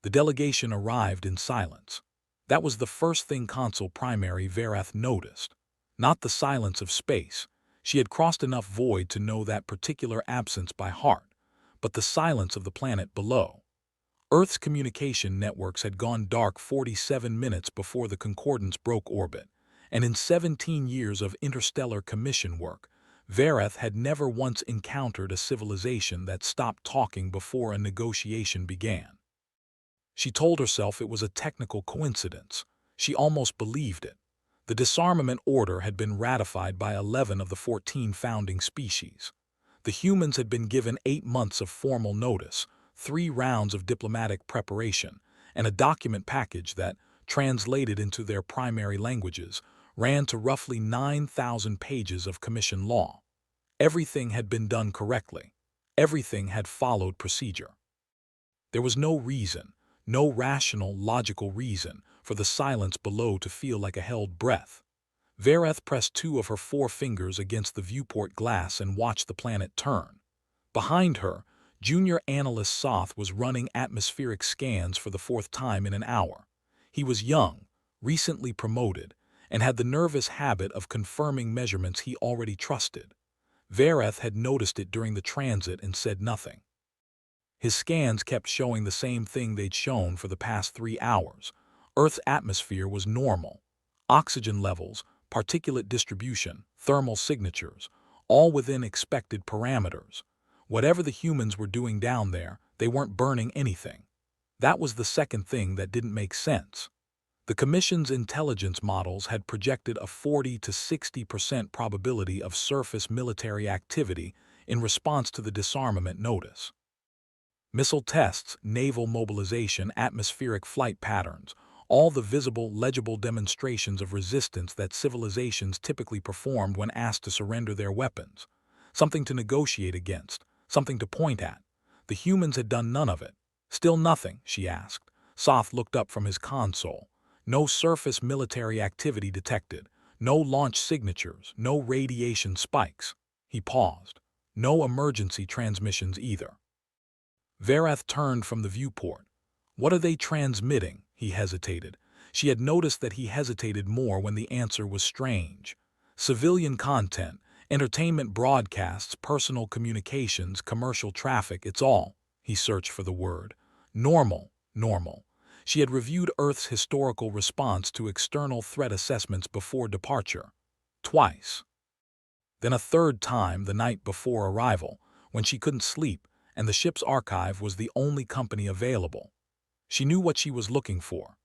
The delegation arrived in silence. That was the first thing Consul Primary Verath noticed. Not the silence of space. She had crossed enough void to know that particular absence by heart, but the silence of the planet below. Earth's communication networks had gone dark 47 minutes before the Concordance broke orbit, and in 17 years of interstellar commission work, Verath had never once encountered a civilization that stopped talking before a negotiation began. She told herself it was a technical coincidence. She almost believed it. The disarmament order had been ratified by 11 of the 14 founding species. The humans had been given 8 months of formal notice, 3 rounds of diplomatic preparation, and a document package that, translated into their primary languages, ran to roughly 9,000 pages of commission law. Everything had been done correctly. Everything had followed procedure. There was no reason, no rational, logical reason, for the silence below to feel like a held breath. Verath pressed 2 of her 4 fingers against the viewport glass and watched the planet turn. Behind her, Junior Analyst Soth was running atmospheric scans for the 4th time in an hour. He was young, recently promoted, and had the nervous habit of confirming measurements he already trusted. Verath had noticed it during the transit and said nothing. His scans kept showing the same thing they'd shown for the past 3 hours. Earth's atmosphere was normal. Oxygen levels, particulate distribution, thermal signatures, all within expected parameters. Whatever the humans were doing down there, they weren't burning anything. That was the second thing that didn't make sense. The Commission's intelligence models had projected a 40 to 60% probability of surface military activity in response to the disarmament notice. Missile tests, naval mobilization, atmospheric flight patterns, all the visible, legible demonstrations of resistance that civilizations typically performed when asked to surrender their weapons. Something to negotiate against, something to point at. The humans had done none of it. Still nothing, she asked. Soth looked up from his console. No surface military activity detected. No launch signatures, no radiation spikes. He paused. No emergency transmissions either. Verath turned from the viewport. What are they transmitting? He hesitated. She had noticed that he hesitated more when the answer was strange. Civilian content, entertainment broadcasts, personal communications, commercial traffic, it's all. He searched for the word. Normal, normal. She had reviewed Earth's historical response to external threat assessments before departure. Twice. Then a third time the night before arrival, when she couldn't sleep, and the ship's archive was the only company available. She knew what she was looking for.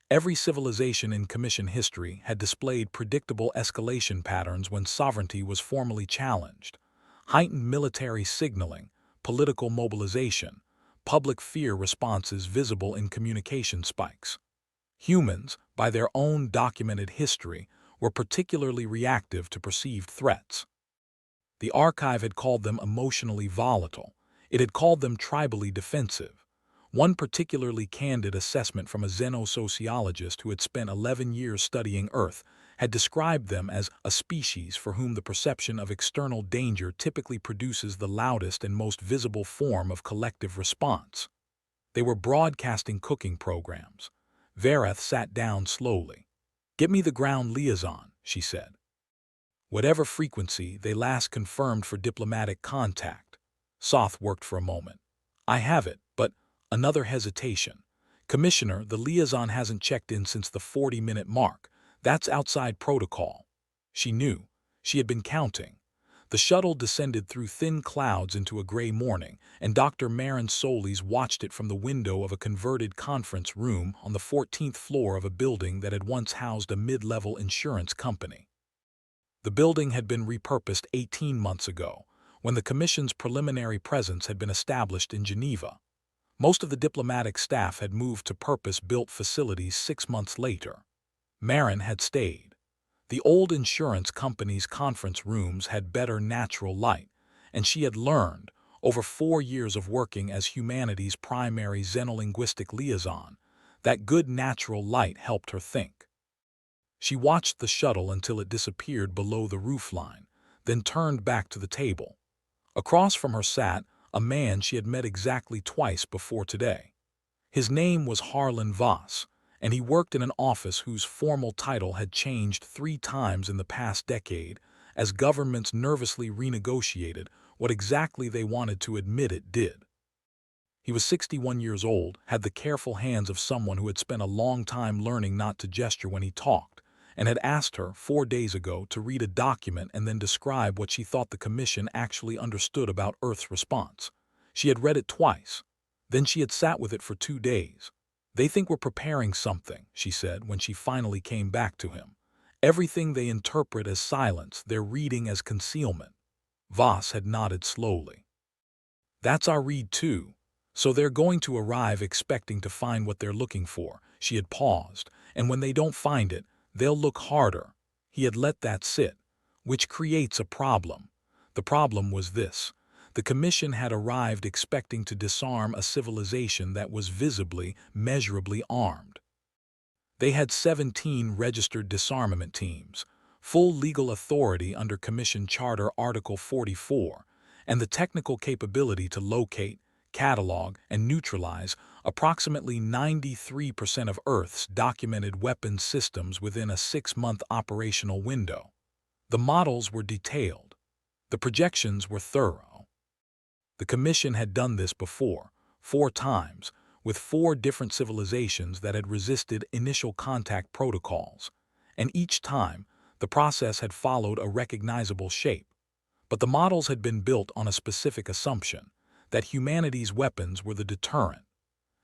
Every civilization in Commission history had displayed predictable escalation patterns when sovereignty was formally challenged. Heightened military signaling, political mobilization, public fear responses visible in communication spikes. Humans, by their own documented history, were particularly reactive to perceived threats. The archive had called them emotionally volatile. It had called them tribally defensive. One particularly candid assessment from a xenosociologist who had spent 11 years studying Earth had described them as a species for whom the perception of external danger typically produces the loudest and most visible form of collective response. They were broadcasting cooking programs. Verath sat down slowly. "Get me the ground liaison," she said. "Whatever frequency they last confirmed for diplomatic contact." Soth worked for a moment. "I have it, but..." Another hesitation. "Commissioner, the liaison hasn't checked in since the 40-minute mark. That's outside protocol." She knew. She had been counting. The shuttle descended through thin clouds into a gray morning, and Dr. Marin Solis watched it from the window of a converted conference room on the 14th floor of a building that had once housed a mid-level insurance company. The building had been repurposed 18 months ago, when the Commission's preliminary presence had been established in Geneva. Most of the diplomatic staff had moved to purpose-built facilities 6 months later. Marin had stayed. The old insurance company's conference rooms had better natural light, and she had learned, over 4 years of working as humanity's primary xenolinguistic liaison, that good natural light helped her think. She watched the shuttle until it disappeared below the roofline, then turned back to the table. Across from her sat a man she had met exactly twice before today. His name was Harlan Voss, and he worked in an office whose formal title had changed 3 times in the past decade as governments nervously renegotiated what exactly they wanted to admit it did. He was 61 years old, had the careful hands of someone who had spent a long time learning not to gesture when he talked, and had asked her 4 days ago to read a document and then describe what she thought the Commission actually understood about Earth's response. She had read it twice. Then she had sat with it for 2 days. "They think we're preparing something," she said when she finally came back to him. "Everything they interpret as silence, they're reading as concealment." Voss had nodded slowly. "That's our read too. So they're going to arrive expecting to find what they're looking for." She had paused, "and when they don't find it, they'll look harder." He had let that sit, which creates a problem. The problem was this. The Commission had arrived expecting to disarm a civilization that was visibly, measurably armed. They had 17 registered disarmament teams, full legal authority under Commission Charter Article 44, and the technical capability to locate, catalog, and neutralize approximately 93% of Earth's documented weapons systems within a 6-month operational window. The models were detailed. The projections were thorough. The Commission had done this before, 4 times, with 4 different civilizations that had resisted initial contact protocols, and each time the process had followed a recognizable shape. But the models had been built on a specific assumption, that humanity's weapons were the deterrent.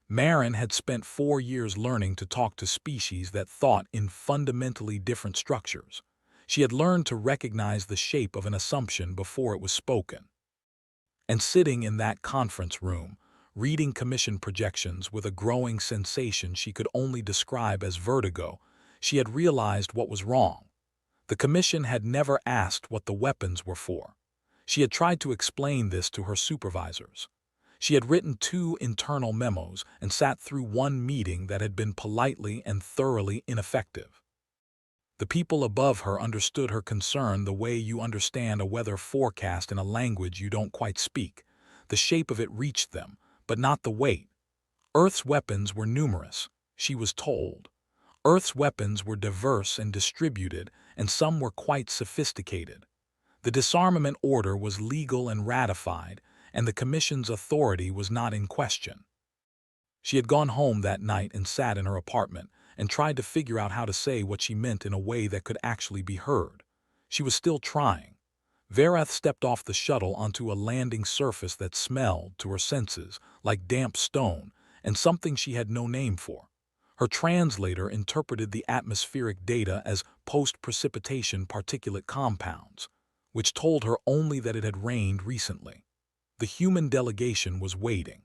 Marin had spent 4 years learning to talk to species that thought in fundamentally different structures. She had learned to recognize the shape of an assumption before it was spoken. And sitting in that conference room, reading Commission projections with a growing sensation she could only describe as vertigo, she had realized what was wrong. The Commission had never asked what the weapons were for. She had tried to explain this to her supervisors. She had written 2 internal memos and sat through 1 meeting that had been politely and thoroughly ineffective. The people above her understood her concern the way you understand a weather forecast in a language you don't quite speak. The shape of it reached them, but not the weight. Earth's weapons were numerous, she was told. Earth's weapons were diverse and distributed, and some were quite sophisticated. The disarmament order was legal and ratified, and the Commission's authority was not in question. She had gone home that night and sat in her apartment and tried to figure out how to say what she meant in a way that could actually be heard. She was still trying. Verath stepped off the shuttle onto a landing surface that smelled, to her senses, like damp stone and something she had no name for. Her translator interpreted the atmospheric data as post-precipitation particulate compounds, which told her only that it had rained recently. The human delegation was waiting.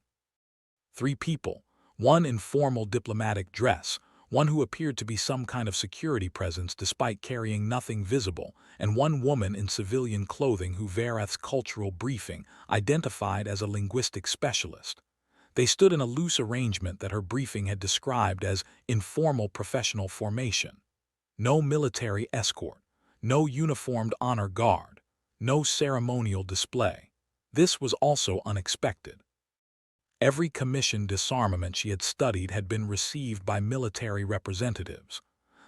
3 people, 1 in formal diplomatic dress, 1 who appeared to be some kind of security presence despite carrying nothing visible, and 1 woman in civilian clothing who Verath's cultural briefing identified as a linguistic specialist. They stood in a loose arrangement that her briefing had described as informal professional formation. No military escort, no uniformed honor guard, no ceremonial display. This was also unexpected. Every Commission disarmament she had studied had been received by military representatives.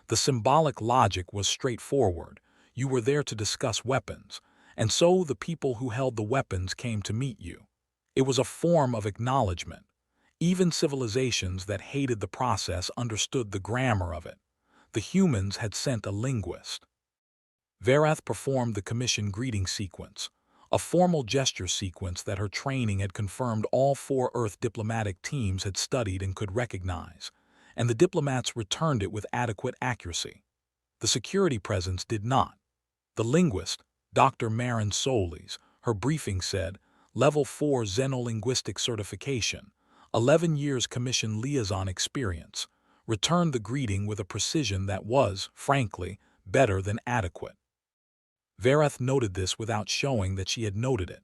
The symbolic logic was straightforward. You were there to discuss weapons, and so the people who held the weapons came to meet you. It was a form of acknowledgement. Even civilizations that hated the process understood the grammar of it. The humans had sent a linguist. Verath performed the Commission greeting sequence, a formal gesture sequence that her training had confirmed all 4 Earth diplomatic teams had studied and could recognize, and the diplomats returned it with adequate accuracy. The security presence did not. The linguist, Dr. Marin Solis, her briefing said, Level 4 Xenolinguistic Certification, 11 years Commission liaison experience, returned the greeting with a precision that was, frankly, better than adequate. Verath noted this without showing that she had noted it.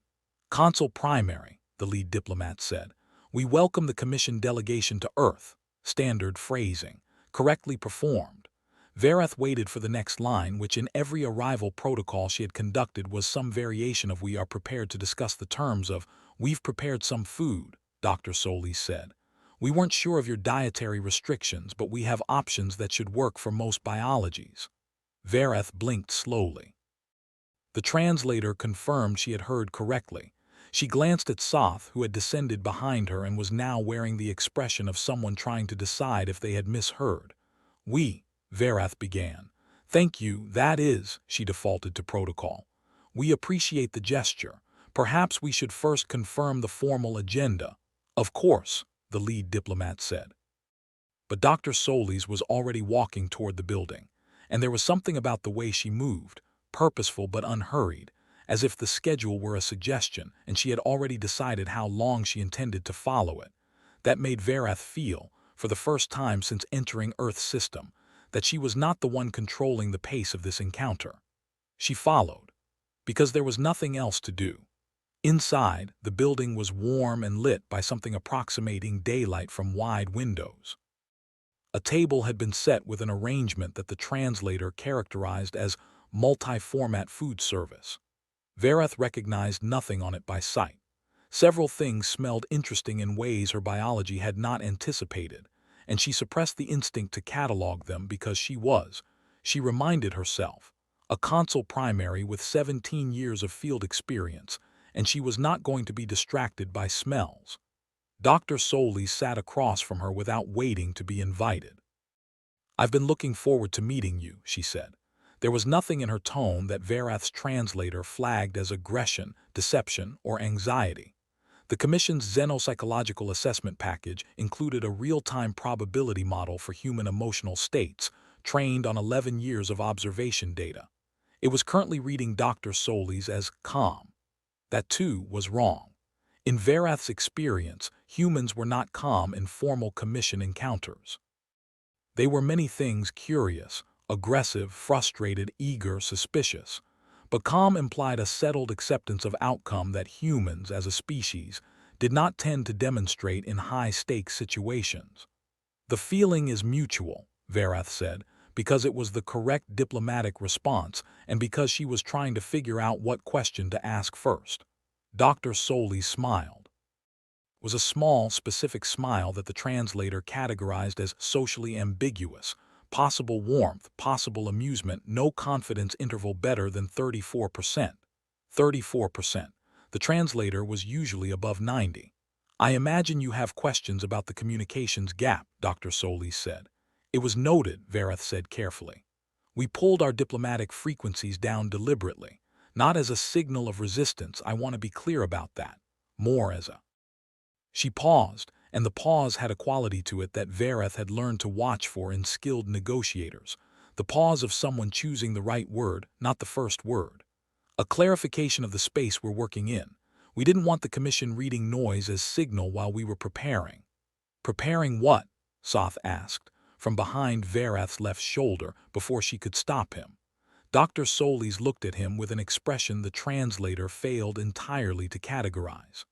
Consul Primary, the lead diplomat said, we welcome the Commission delegation to Earth. Standard phrasing, correctly performed. Verath waited for the next line, which in every arrival protocol she had conducted was some variation of we are prepared to discuss the terms of we've prepared some food, Dr. Solis said. We weren't sure of your dietary restrictions, but we have options that should work for most biologies. Vareth blinked slowly. The translator confirmed she had heard correctly. She glanced at Soth, who had descended behind her and was now wearing the expression of someone trying to decide if they had misheard. Vareth began. Thank you, that is, she defaulted to protocol. We appreciate the gesture. Perhaps we should first confirm the formal agenda. Of course, the lead diplomat said. But Dr. Solis was already walking toward the building, and there was something about the way she moved, purposeful but unhurried, as if the schedule were a suggestion and she had already decided how long she intended to follow it, that made Vareth feel, for the first time since entering Earth's system, that she was not the one controlling the pace of this encounter. She followed, because there was nothing else to do. Inside, the building was warm and lit by something approximating daylight from wide windows. A table had been set with an arrangement that the translator characterized as multi-format food service. Vareth recognized nothing on it by sight. Several things smelled interesting in ways her biology had not anticipated, and she suppressed the instinct to catalog them because she reminded herself, a consul primary with 17 years of field experience, and she was not going to be distracted by smells. Dr. Solis sat across from her without waiting to be invited. I've been looking forward to meeting you, she said. There was nothing in her tone that Vareth's translator flagged as aggression, deception, or anxiety. The Commission's xenopsychological assessment package included a real-time probability model for human emotional states, trained on 11 years of observation data. It was currently reading Dr. Solis as calm. That, too, was wrong. In Vareth's experience, humans were not calm in formal Commission encounters. They were many things: curious, aggressive, frustrated, eager, suspicious. But calm implied a settled acceptance of outcome that humans, as a species, did not tend to demonstrate in high-stakes situations. The feeling is mutual, Vareth said, because it was the correct diplomatic response and because she was trying to figure out what question to ask first. Dr. Solis smiled. It was a small, specific smile that the translator categorized as socially ambiguous. Possible warmth, possible amusement, no confidence interval better than 34%. 34%. The translator was usually above 90. I imagine you have questions about the communications gap, Dr. Solis said. It was noted, Vareth said carefully. We pulled our diplomatic frequencies down deliberately, not as a signal of resistance, I want to be clear about that, more as a... She paused, and the pause had a quality to it that Vareth had learned to watch for in skilled negotiators, the pause of someone choosing the right word, not the first word. A clarification of the space we're working in. We didn't want the Commission reading noise as signal while we were preparing. Preparing what? Soth asked, from behind Vareth's left shoulder before she could stop him. Dr. Solis looked at him with an expression the translator failed entirely to categorize.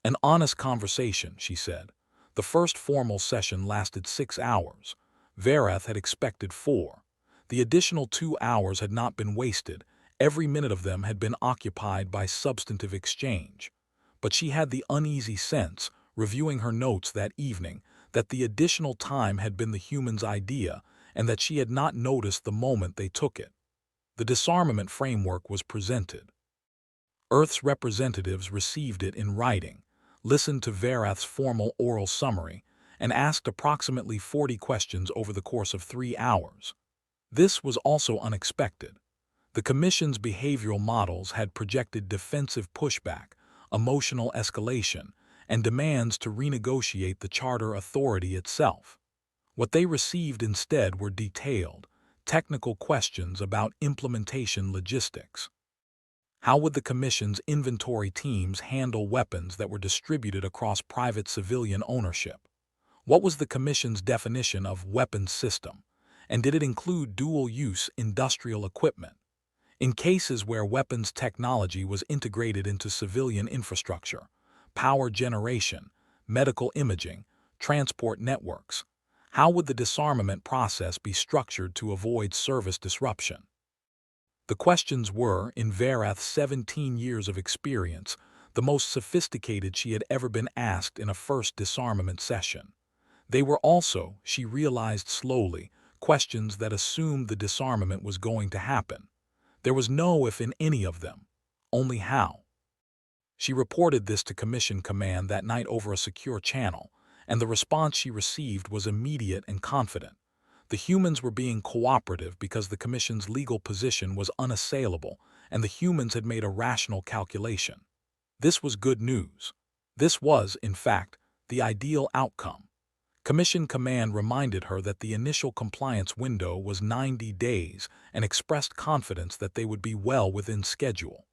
An honest conversation, she said. The first formal session lasted 6 hours. Vareth had expected 4. The additional 2 hours had not been wasted. Every minute of them had been occupied by substantive exchange. But she had the uneasy sense, reviewing her notes that evening, that the additional time had been the human's idea and that she had not noticed the moment they took it. The disarmament framework was presented. Earth's representatives received it in writing, listened to Vareth's formal oral summary, and asked approximately 40 questions over the course of 3 hours. This was also unexpected. The Commission's behavioral models had projected defensive pushback, emotional escalation, and demands to renegotiate the Charter Authority itself. What they received instead were detailed, technical questions about implementation logistics. How would the Commission's inventory teams handle weapons that were distributed across private civilian ownership? What was the Commission's definition of weapons system, and did it include dual-use industrial equipment? In cases where weapons technology was integrated into civilian infrastructure, power generation, medical imaging, transport networks, how would the disarmament process be structured to avoid service disruption? The questions were, in Vareth's 17 years of experience, the most sophisticated she had ever been asked in a first disarmament session. They were also, she realized slowly, questions that assumed the disarmament was going to happen. There was no if in any of them, only how. She reported this to Commission Command that night over a secure channel, and the response she received was immediate and confident. The humans were being cooperative because the Commission's legal position was unassailable, and the humans had made a rational calculation. This was good news. This was, in fact, the ideal outcome. Commission Command reminded her that the initial compliance window was 90 days and expressed confidence that they would be well within schedule.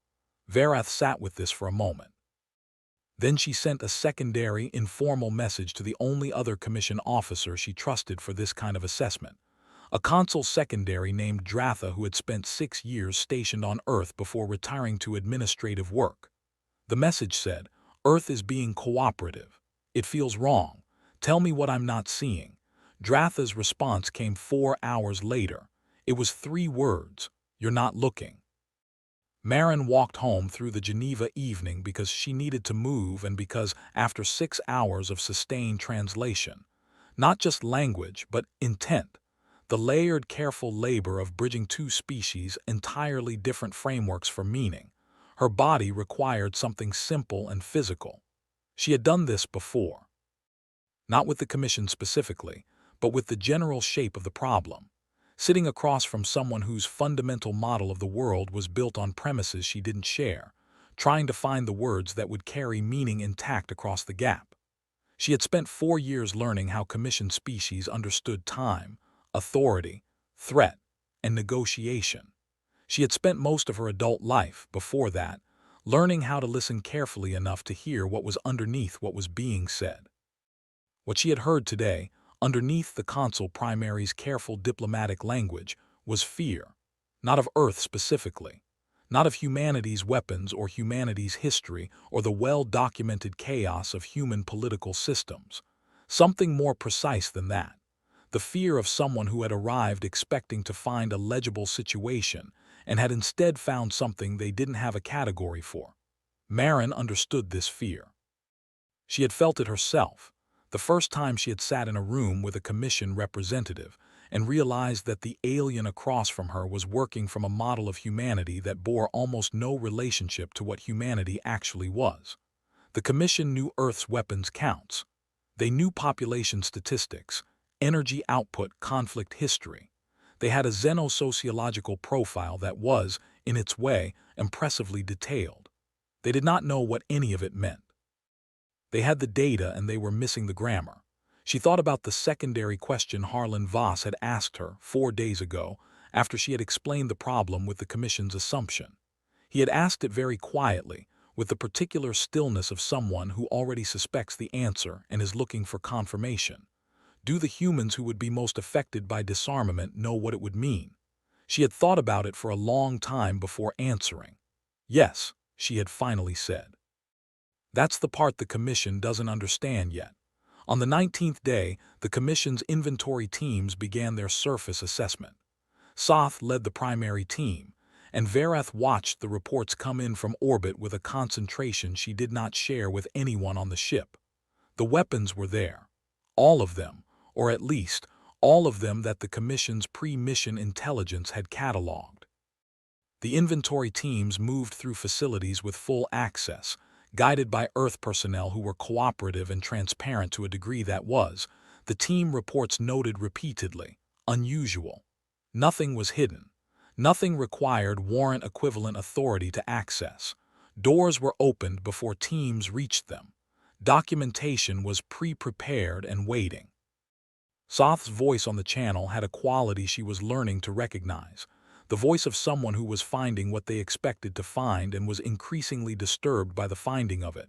Verath sat with this for a moment. Then she sent a secondary, informal message to the only other Commission officer she trusted for this kind of assessment, a consul secondary named Dratha who had spent 6 years stationed on Earth before retiring to administrative work. The message said, "Earth is being cooperative. It feels wrong. Tell me what I'm not seeing." Dratha's response came 4 hours later. It was 3 words, "You're not looking." Marin walked home through the Geneva evening because she needed to move and because, after 6 hours of sustained translation, not just language but intent, the layered, careful labor of bridging 2 species, entirely different frameworks for meaning, her body required something simple and physical. She had done this before. Not with the Commission specifically, but with the general shape of the problem, sitting across from someone whose fundamental model of the world was built on premises she didn't share, trying to find the words that would carry meaning intact across the gap. She had spent 4 years learning how Commission species understood time, authority, threat, and negotiation. She had spent most of her adult life, before that, learning how to listen carefully enough to hear what was underneath what was being said. What she had heard today, underneath the consul primary's careful diplomatic language, was fear. Not of Earth specifically. Not of humanity's weapons or humanity's history or the well-documented chaos of human political systems. Something more precise than that. The fear of someone who had arrived expecting to find a legible situation and had instead found something they didn't have a category for. Marin understood this fear. She had felt it herself. The first time she had sat in a room with a Commission representative and realized that the alien across from her was working from a model of humanity that bore almost no relationship to what humanity actually was. The Commission knew Earth's weapons counts. They knew population statistics, energy output, conflict history. They had a xenosociological profile that was, in its way, impressively detailed. They did not know what any of it meant. They had the data and they were missing the grammar. She thought about the secondary question Harlan Voss had asked her 4 days ago after she had explained the problem with the Commission's assumption. He had asked it very quietly, with the particular stillness of someone who already suspects the answer and is looking for confirmation. Do the humans who would be most affected by disarmament know what it would mean? She had thought about it for a long time before answering. Yes, she had finally said. That's the part the Commission doesn't understand yet. On the 19th day, the Commission's inventory teams began their surface assessment. Soth led the primary team, and Verath watched the reports come in from orbit with a concentration she did not share with anyone on the ship. The weapons were there. All of them, or at least, all of them that the Commission's pre-mission intelligence had catalogued. The inventory teams moved through facilities with full access, guided by Earth personnel who were cooperative and transparent to a degree that was, the team reports noted repeatedly, unusual. Nothing was hidden. Nothing required warrant-equivalent authority to access. Doors were opened before teams reached them. Documentation was pre-prepared and waiting. Soth's voice on the channel had a quality she was learning to recognize. The voice of someone who was finding what they expected to find and was increasingly disturbed by the finding of it.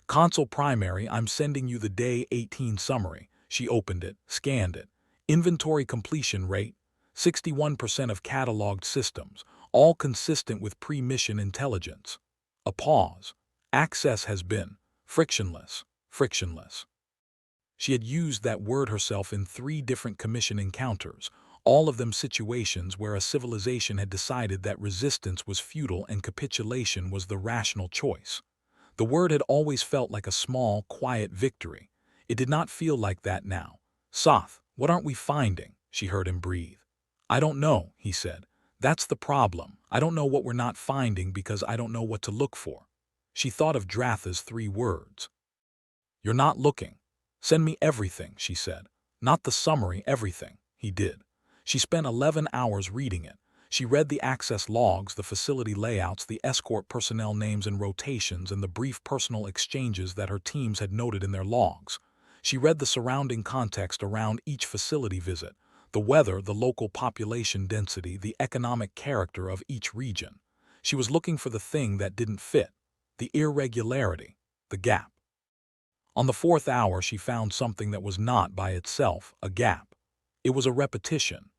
Consul Primary, I'm sending you the Day 18 summary. She opened it, scanned it. Inventory completion rate, 61% of cataloged systems, all consistent with pre-mission intelligence. A pause. Access has been frictionless, frictionless. She had used that word herself in 3 different Commission encounters, all of them situations where a civilization had decided that resistance was futile and capitulation was the rational choice. The word had always felt like a small, quiet victory. It did not feel like that now. "Soth, what aren't we finding?" she heard him breathe. "I don't know," he said. "That's the problem. I don't know what we're not finding because I don't know what to look for." She thought of Dratha's 3 words. "You're not looking. Send me everything," she said. "Not the summary, everything." He did. She spent 11 hours reading it. She read the access logs, the facility layouts, the escort personnel names and rotations, and the brief personal exchanges that her teams had noted in their logs. She read the surrounding context around each facility visit, the weather, the local population density, the economic character of each region. She was looking for the thing that didn't fit, the irregularity, the gap. On the 4th hour, she found something that was not by itself a gap. It was a repetition.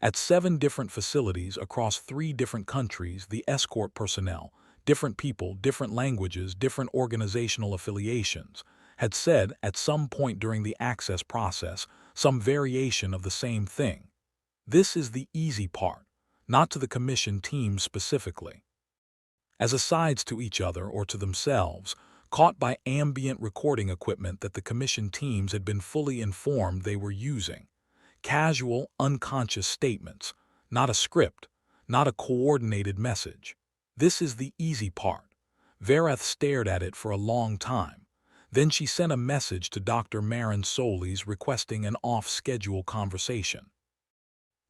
At 7 different facilities across 3 different countries, the escort personnel, different people, different languages, different organizational affiliations, had said at some point during the access process some variation of the same thing. This is the easy part, not to the commission team specifically. As asides to each other or to themselves, caught by ambient recording equipment that the commission teams had been fully informed they were using. Casual, unconscious statements, not a script, not a coordinated message. This is the easy part. Verath stared at it for a long time. Then she sent a message to Dr. Marin Solis requesting an off-schedule conversation.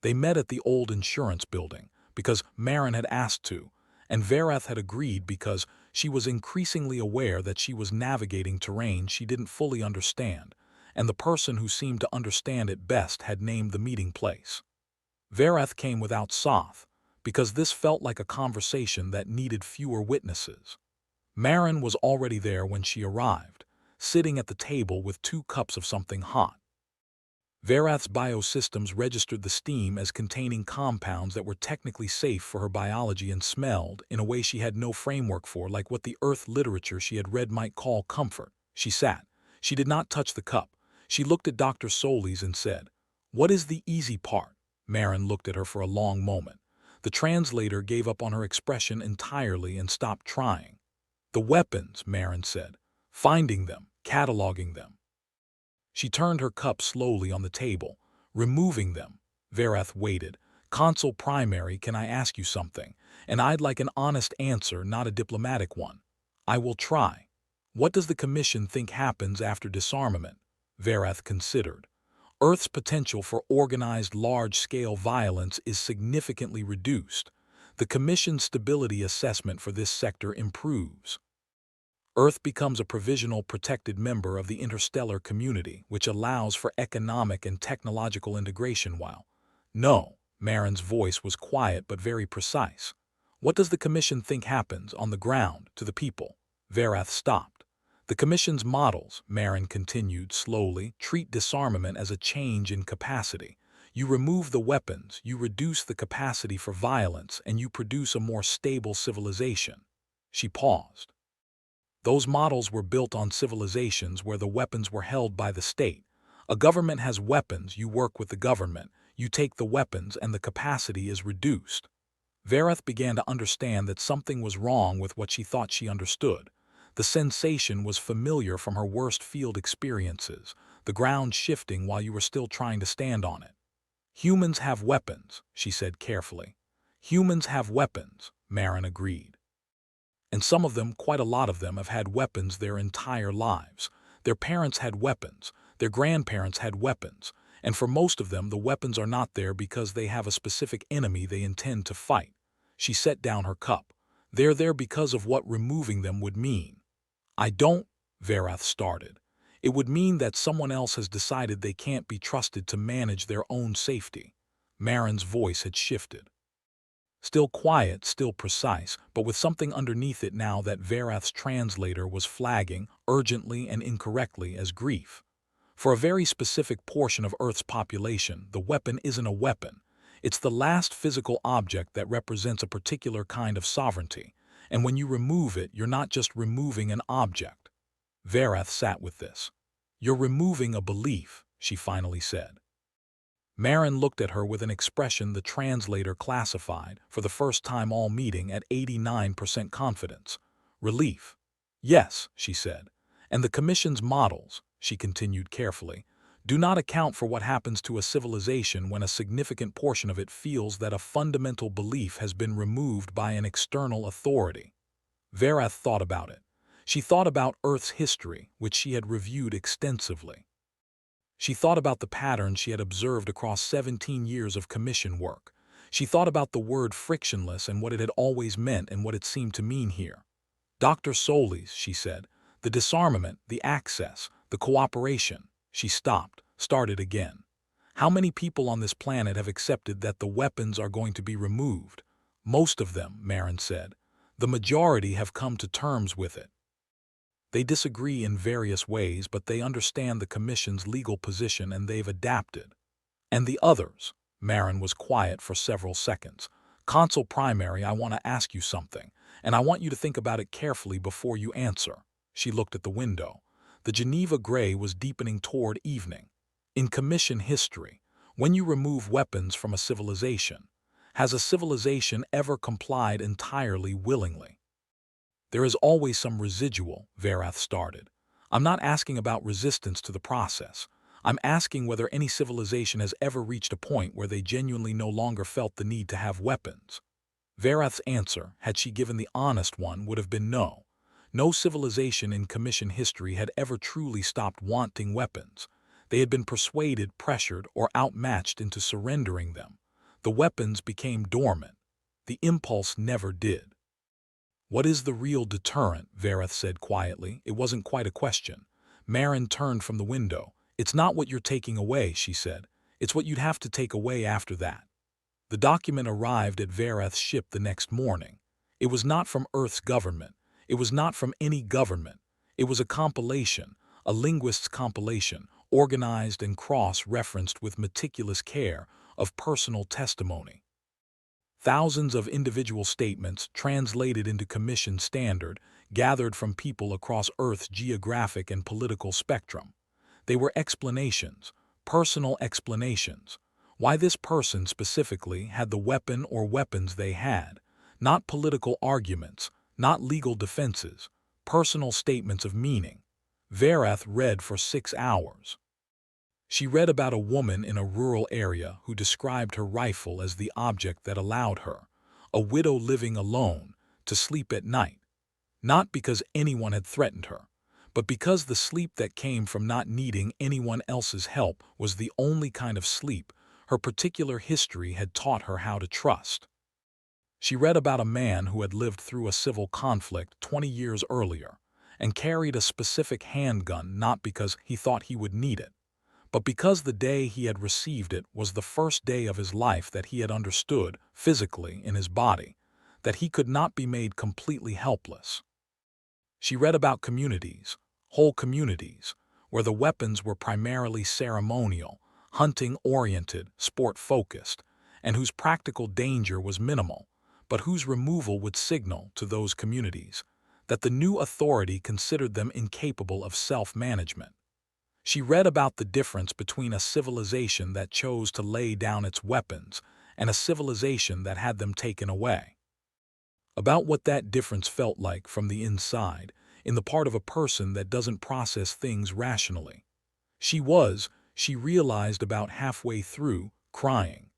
They met at the old insurance building because Marin had asked to, and Verath had agreed because she was increasingly aware that she was navigating terrain she didn't fully understand, and the person who seemed to understand it best had named the meeting place. Verath came without Soth, because this felt like a conversation that needed fewer witnesses. Marin was already there when she arrived, sitting at the table with 2 cups of something hot. Verath's biosystems registered the steam as containing compounds that were technically safe for her biology and smelled in a way she had no framework for, like what the Earth literature she had read might call comfort. She sat. She did not touch the cup. She looked at Dr. Solis and said, "What is the easy part?" Marin looked at her for a long moment. The translator gave up on her expression entirely and stopped trying. "The weapons," Marin said. "Finding them, cataloging them." She turned her cup slowly on the table, removing them. Verath waited. "Consul Primary, can I ask you something? And I'd like an honest answer, not a diplomatic one." "I will try." "What does the Commission think happens after disarmament?" Verath considered. "Earth's potential for organized large-scale violence is significantly reduced. The Commission's stability assessment for this sector improves. Earth becomes a provisional protected member of the interstellar community, which allows for economic and technological integration while—" "No," Marin's voice was quiet but very precise. "What does the Commission think happens on the ground to the people?" Verath stopped. "The Commission's models," Marin continued slowly, "treat disarmament as a change in capacity. You remove the weapons, you reduce the capacity for violence, and you produce a more stable civilization." She paused. "Those models were built on civilizations where the weapons were held by the state. A government has weapons, you work with the government, you take the weapons, and the capacity is reduced." Verath began to understand that something was wrong with what she thought she understood. The sensation was familiar from her worst field experiences, the ground shifting while you were still trying to stand on it. "Humans have weapons," she said carefully. "Humans have weapons," Marin agreed. "And some of them, quite a lot of them, have had weapons their entire lives. Their parents had weapons, their grandparents had weapons, and for most of them the weapons are not there because they have a specific enemy they intend to fight." She set down her cup. "They're there because of what removing them would mean." "I don't," Verath started. "It would mean that someone else has decided they can't be trusted to manage their own safety." Marin's voice had shifted. Still quiet, still precise, but with something underneath it now that Verath's translator was flagging, urgently and incorrectly, as grief. For a very specific portion of Earth's population, the weapon isn't a weapon. It's the last physical object that represents a particular kind of sovereignty, and when you remove it, you're not just removing an object. Verath sat with this. "You're removing a belief," she finally said. Marin looked at her with an expression the translator classified, for the first time all meeting, at 89% confidence. Relief. Yes, she said. And the Commission's models, she continued carefully, do not account for what happens to a civilization when a significant portion of it feels that a fundamental belief has been removed by an external authority. Verath thought about it. She thought about Earth's history, which she had reviewed extensively. She thought about the patterns she had observed across 17 years of commission work. She thought about the word frictionless and what it had always meant and what it seemed to mean here. Dr. Solis, she said, the disarmament, the access, the cooperation. She stopped, started again. How many people on this planet have accepted that the weapons are going to be removed? Most of them, Marin said. The majority have come to terms with it. They disagree in various ways, but they understand the Commission's legal position and they've adapted. And the others? Marin was quiet for several seconds. Consul Primary, I want to ask you something, and I want you to think about it carefully before you answer. She looked at the window. The Geneva gray was deepening toward evening. In Commission history, when you remove weapons from a civilization, has a civilization ever complied entirely willingly? There is always some residual, Verath started. I'm not asking about resistance to the process. I'm asking whether any civilization has ever reached a point where they genuinely no longer felt the need to have weapons. Verath's answer, had she given the honest one, would have been no. No civilization in Commission history had ever truly stopped wanting weapons. They had been persuaded, pressured, or outmatched into surrendering them. The weapons became dormant. The impulse never did. What is the real deterrent? Verath said quietly. It wasn't quite a question. Marin turned from the window. It's not what you're taking away, she said. It's what you'd have to take away after that. The document arrived at Verath's ship the next morning. It was not from Earth's government. It was not from any government. It was a compilation, a linguist's compilation, organized and cross-referenced with meticulous care, of personal testimony. Thousands of individual statements, translated into Commission standard, gathered from people across Earth's geographic and political spectrum. They were explanations, personal explanations. Why this person specifically had the weapon or weapons they had. Not political arguments, not legal defenses, personal statements of meaning. Verath read for 6 hours. She read about a woman in a rural area who described her rifle as the object that allowed her, a widow living alone, to sleep at night. Not because anyone had threatened her, but because the sleep that came from not needing anyone else's help was the only kind of sleep her particular history had taught her how to trust. She read about a man who had lived through a civil conflict 20 years earlier and carried a specific handgun not because he thought he would need it, but because the day he had received it was the first day of his life that he had understood, physically, in his body, that he could not be made completely helpless. She read about communities, whole communities, where the weapons were primarily ceremonial, hunting-oriented, sport-focused, and whose practical danger was minimal, but whose removal would signal to those communities that the new authority considered them incapable of self-management. She read about the difference between a civilization that chose to lay down its weapons and a civilization that had them taken away. About what that difference felt like from the inside, in the part of a person that doesn't process things rationally. She realized about halfway through, crying.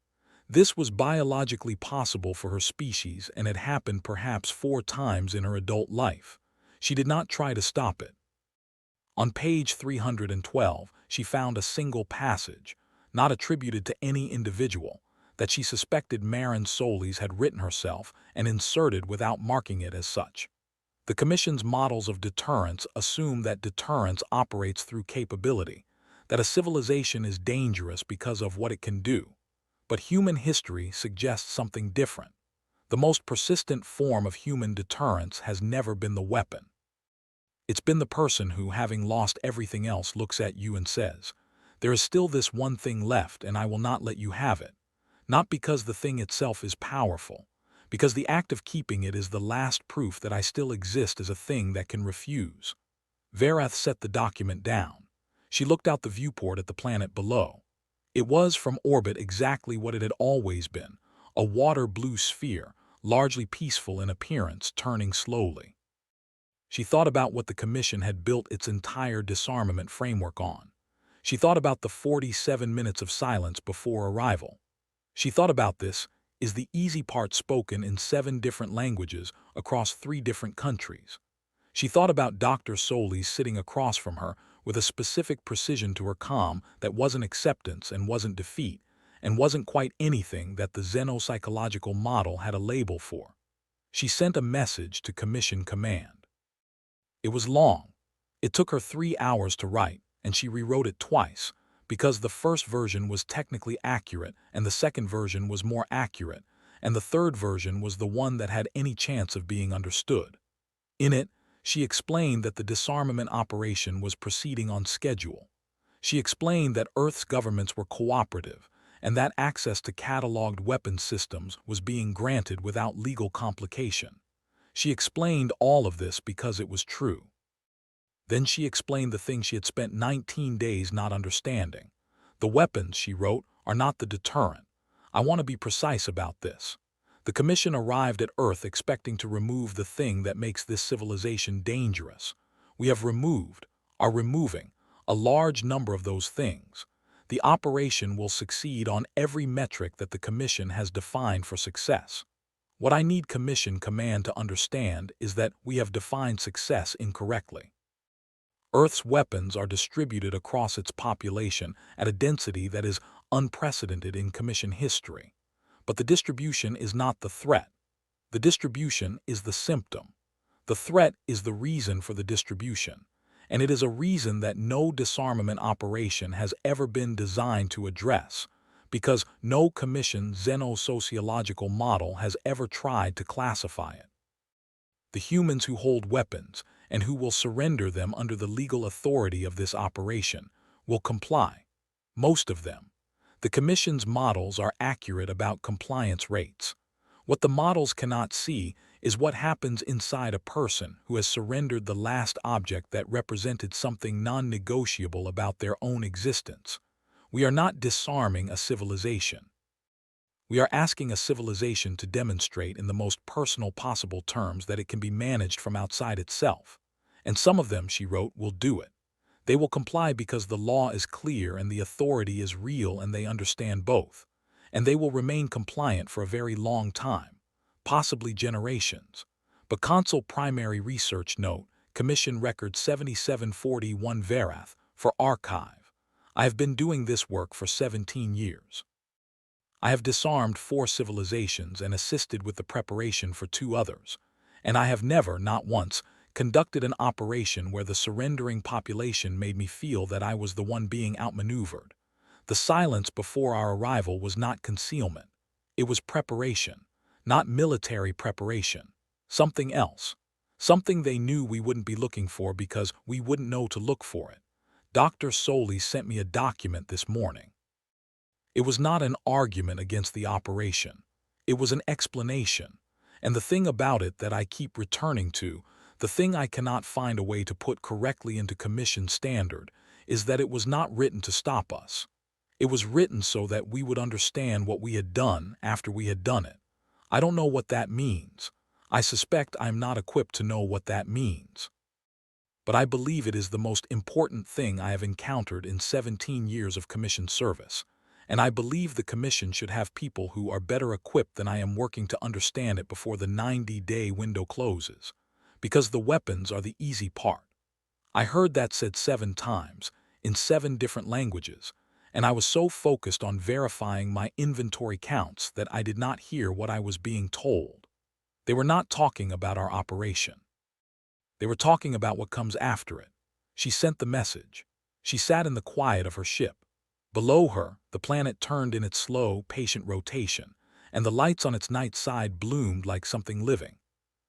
This was biologically possible for her species and had happened perhaps 4 times in her adult life. She did not try to stop it. On page 312, she found a single passage, not attributed to any individual, that she suspected Marin Solis had written herself and inserted without marking it as such. The Commission's models of deterrence assume that deterrence operates through capability, that a civilization is dangerous because of what it can do. But human history suggests something different. The most persistent form of human deterrence has never been the weapon. It's been the person who, having lost everything else, looks at you and says, "There is still this one thing left, and I will not let you have it." Not because the thing itself is powerful, because the act of keeping it is the last proof that I still exist as a thing that can refuse. Verath set the document down. She looked out the viewport at the planet below. It was, from orbit, exactly what it had always been, a water-blue sphere, largely peaceful in appearance, turning slowly. She thought about what the Commission had built its entire disarmament framework on. She thought about the 47 minutes of silence before arrival. She thought about this, is the easy part spoken in 7 different languages across 3 different countries. She thought about Dr. Solis sitting across from her with a specific precision to her calm that wasn't acceptance and wasn't defeat, and wasn't quite anything that the xenopsychological model had a label for. She sent a message to Commission Command. It was long. It took her 3 hours to write, and she rewrote it twice, because the first version was technically accurate, and the second version was more accurate, and the third version was the one that had any chance of being understood. In it, she explained that the disarmament operation was proceeding on schedule. She explained that Earth's governments were cooperative, and that access to cataloged weapons systems was being granted without legal complication. She explained all of this because it was true. Then she explained the thing she had spent 19 days not understanding. The weapons, she wrote, are not the deterrent. I want to be precise about this. The Commission arrived at Earth expecting to remove the thing that makes this civilization dangerous. We have removed, are removing, a large number of those things. The operation will succeed on every metric that the Commission has defined for success. What I need Commission Command to understand is that we have defined success incorrectly. Earth's weapons are distributed across its population at a density that is unprecedented in Commission history. But the distribution is not the threat. The distribution is the symptom. The threat is the reason for the distribution, and it is a reason that no disarmament operation has ever been designed to address, because no Commission xenosociological model has ever tried to classify it. The humans who hold weapons, and who will surrender them under the legal authority of this operation, will comply. Most of them. The Commission's models are accurate about compliance rates. What the models cannot see is what happens inside a person who has surrendered the last object that represented something non-negotiable about their own existence. We are not disarming a civilization. We are asking a civilization to demonstrate in the most personal possible terms that it can be managed from outside itself. And some of them, she wrote, will do it. They will comply because the law is clear and the authority is real and they understand both. And they will remain compliant for a very long time, possibly generations. But Consul Primary Research Note, Commission Record 7741 Verath, for Archive. I have been doing this work for 17 years. I have disarmed 4 civilizations and assisted with the preparation for 2 others, and I have never, not once, conducted an operation where the surrendering population made me feel that I was the one being outmaneuvered. The silence before our arrival was not concealment. It was preparation, not military preparation. Something else. Something they knew we wouldn't be looking for because we wouldn't know to look for it. Dr. Solis sent me a document this morning. It was not an argument against the operation. It was an explanation. And the thing about it that I keep returning to, the thing I cannot find a way to put correctly into Commission standard, is that it was not written to stop us. It was written so that we would understand what we had done after we had done it. I don't know what that means. I suspect I'm not equipped to know what that means. But I believe it is the most important thing I have encountered in 17 years of Commission service. And I believe the Commission should have people who are better equipped than I am working to understand it before the 90-day window closes. Because the weapons are the easy part. I heard that said 7 times, in 7 different languages, and I was so focused on verifying my inventory counts that I did not hear what I was being told. They were not talking about our operation. They were talking about what comes after it. She sent the message. She sat in the quiet of her ship. Below her, the planet turned in its slow, patient rotation, and the lights on its night side bloomed like something living.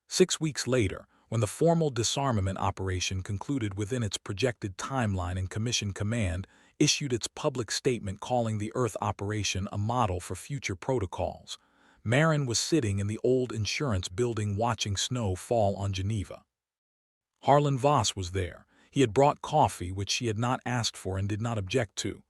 6 weeks later, when the formal disarmament operation concluded within its projected timeline and Commission Command issued its public statement calling the Earth operation a model for future protocols, Marin was sitting in the old insurance building watching snow fall on Geneva. Harlan Voss was there. He had brought coffee, which she had not asked for and did not object to.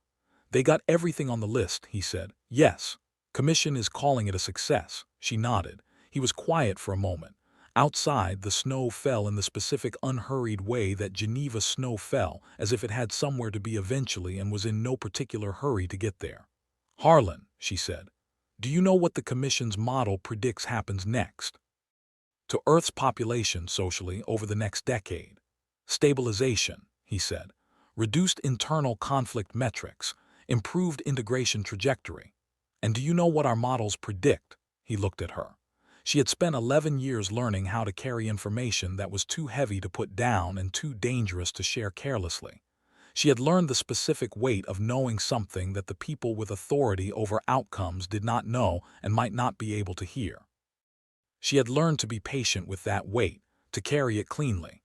They got everything on the list, he said. Yes. Commission is calling it a success. She nodded. He was quiet for a moment. Outside, the snow fell in the specific unhurried way that Geneva snow fell, as if it had somewhere to be eventually and was in no particular hurry to get there. "Harlan," she said, "do you know what the Commission's model predicts happens next to Earth's population socially over the next decade?" "Stabilization," he said. "Reduced internal conflict metrics, improved integration trajectory. And do you know what our models predict?" He looked at her. She had spent 11 years learning how to carry information that was too heavy to put down and too dangerous to share carelessly. She had learned the specific weight of knowing something that the people with authority over outcomes did not know and might not be able to hear. She had learned to be patient with that weight, to carry it cleanly.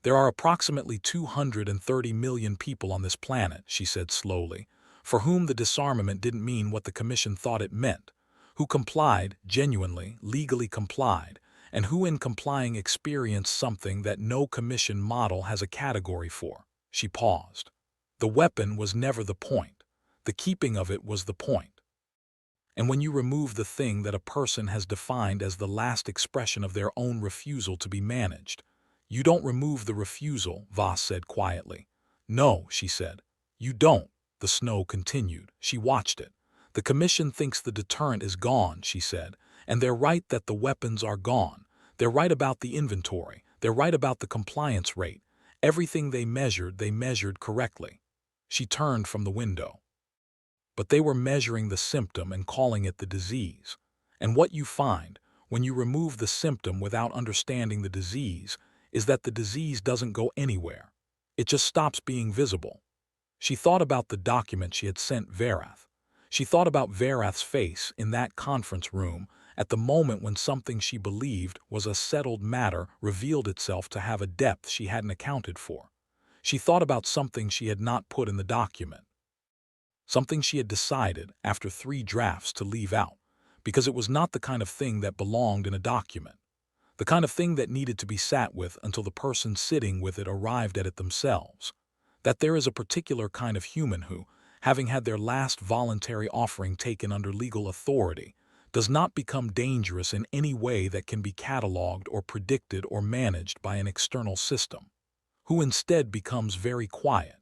"There are approximately 230 million people on this planet," she said slowly, "for whom the disarmament didn't mean what the Commission thought it meant, who complied, genuinely, legally complied, and who in complying experienced something that no Commission model has a category for." She paused. "The weapon was never the point. The keeping of it was the point. And when you remove the thing that a person has defined as the last expression of their own refusal to be managed, you don't remove the refusal," Voss said quietly. "No," she said. "You don't," the snow continued. She watched it. "The Commission thinks the deterrent is gone," she said, "and they're right that the weapons are gone. They're right about the inventory. They're right about the compliance rate. Everything they measured correctly." She turned from the window. "But they were measuring the symptom and calling it the disease. And what you find, when you remove the symptom without understanding the disease, is that the disease doesn't go anywhere. It just stops being visible." She thought about the document she had sent Verath. She thought about Verath's face in that conference room at the moment when something she believed was a settled matter revealed itself to have a depth she hadn't accounted for. She thought about something she had not put in the document. Something she had decided, after 3 drafts, to leave out, because it was not the kind of thing that belonged in a document. The kind of thing that needed to be sat with until the person sitting with it arrived at it themselves. That there is a particular kind of human who, having had their last voluntary offering taken under legal authority, does not become dangerous in any way that can be catalogued or predicted or managed by an external system, who instead becomes very quiet,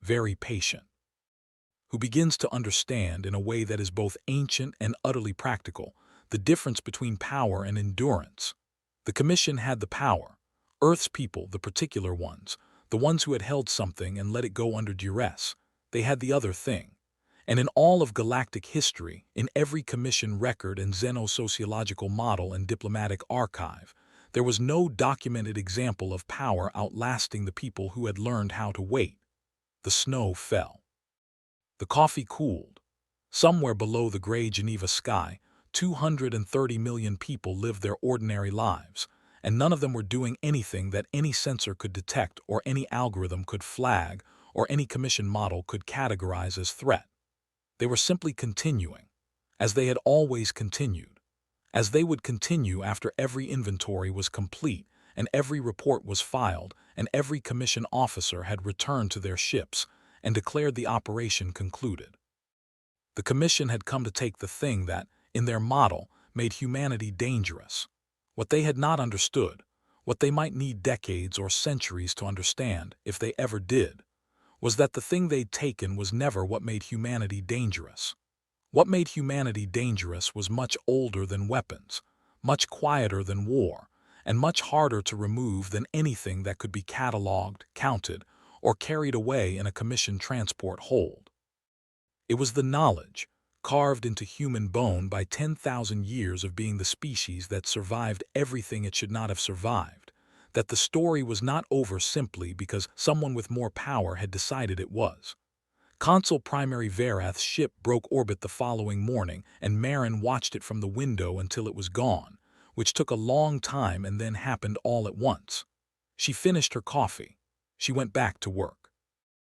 very patient, who begins to understand in a way that is both ancient and utterly practical the difference between power and endurance. The Commission had the power. Earth's people, the particular ones, the ones who had held something and let it go under duress, they had the other thing. And in all of galactic history, in every Commission record and xenosociological model and diplomatic archive, there was no documented example of power outlasting the people who had learned how to wait. The snow fell. The coffee cooled. Somewhere below the gray Geneva sky, 230 million people lived their ordinary lives, and none of them were doing anything that any sensor could detect or any algorithm could flag or any Commission model could categorize as threat. They were simply continuing, as they had always continued, as they would continue after every inventory was complete and every report was filed and every Commission officer had returned to their ships and declared the operation concluded. The Commission had come to take the thing that, in their model, made humanity dangerous. What they had not understood, what they might need decades or centuries to understand, if they ever did, was that the thing they'd taken was never what made humanity dangerous. What made humanity dangerous was much older than weapons, much quieter than war, and much harder to remove than anything that could be catalogued, counted, or carried away in a Commission transport hold. It was the knowledge, carved into human bone by 10,000 years of being the species that survived everything it should not have survived, that the story was not over simply because someone with more power had decided it was. Consul Primary Verath's ship broke orbit the following morning, and Marin watched it from the window until it was gone, which took a long time and then happened all at once. She finished her coffee. She went back to work.